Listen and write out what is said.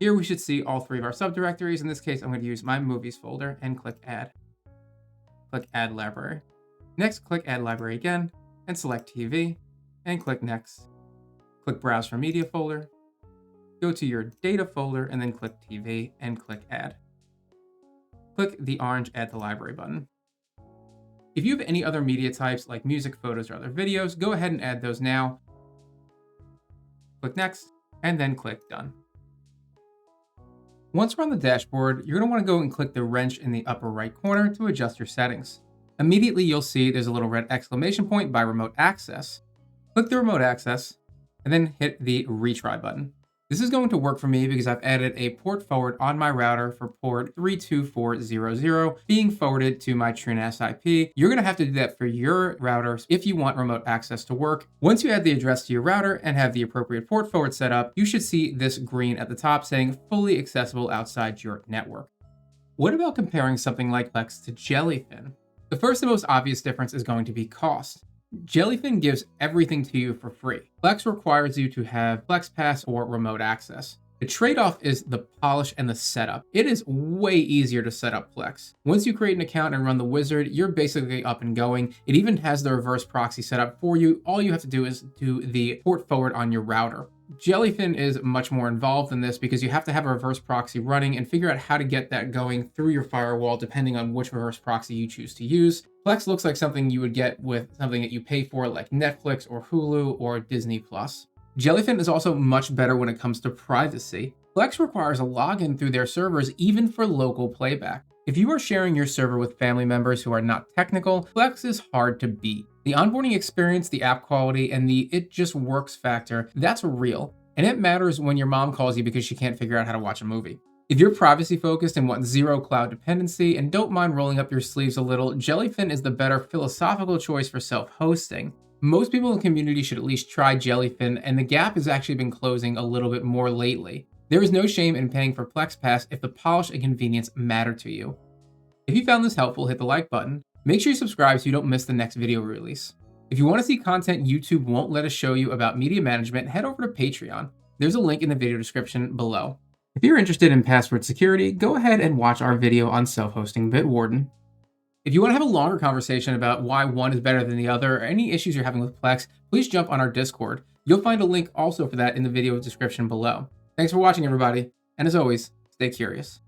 Here we should see all 3 of our subdirectories. In this case, I'm going to use my movies folder and click add. Click add library. Next, click add library again and select TV and click next. Click browse for media folder. Go to your data folder and then click TV and click add. Click the orange add to library button. If you have any other media types like music, photos, or other videos, go ahead and add those now. Click next and then click done. Once we're on the dashboard, you're going to want to go and click the wrench in the upper right corner to adjust your settings. Immediately, you'll see there's a little red exclamation point by remote access. Click the remote access and then hit the retry button. This is going to work for me because I've added a port forward on my router for port 32400 being forwarded to my TrueNAS IP. You're going to have to do that for your routers if you want remote access to work. Once you add the address to your router and have the appropriate port forward set up, you should see this green at the top saying fully accessible outside your network. What about comparing something like Plex to Jellyfin? The first and most obvious difference is going to be cost. Jellyfin gives everything to you for free. Plex requires you to have Plex Pass or remote access. The trade-off is the polish and the setup. It is way easier to set up Plex. Once you create an account and run the wizard, you're basically up and going. It even has the reverse proxy set up for you. All you have to do is do the port forward on your router. Jellyfin is much more involved in this because you have to have a reverse proxy running and figure out how to get that going through your firewall depending on which reverse proxy you choose to use. Plex looks like something you would get with something that you pay for like Netflix or Hulu or Disney+. Jellyfin is also much better when it comes to privacy. Plex requires a login through their servers even for local playback. If you are sharing your server with family members who are not technical, Plex is hard to beat. The onboarding experience, the app quality, and the it just works factor, that's real. And it matters when your mom calls you because she can't figure out how to watch a movie. If you're privacy focused and want zero cloud dependency and don't mind rolling up your sleeves a little, Jellyfin is the better philosophical choice for self-hosting. Most people in the community should at least try Jellyfin, and the gap has actually been closing a little bit more lately. There is no shame in paying for Plex Pass if the polish and convenience matter to you. If you found this helpful, hit the like button. Make sure you subscribe so you don't miss the next video release. If you want to see content YouTube won't let us show you about media management, head over to Patreon. There's a link in the video description below. If you're interested in password security, go ahead and watch our video on self-hosting Bitwarden. If you want to have a longer conversation about why one is better than the other or any issues you're having with Plex, please jump on our Discord. You'll find a link also for that in the video description below. Thanks for watching, everybody, and as always, stay curious.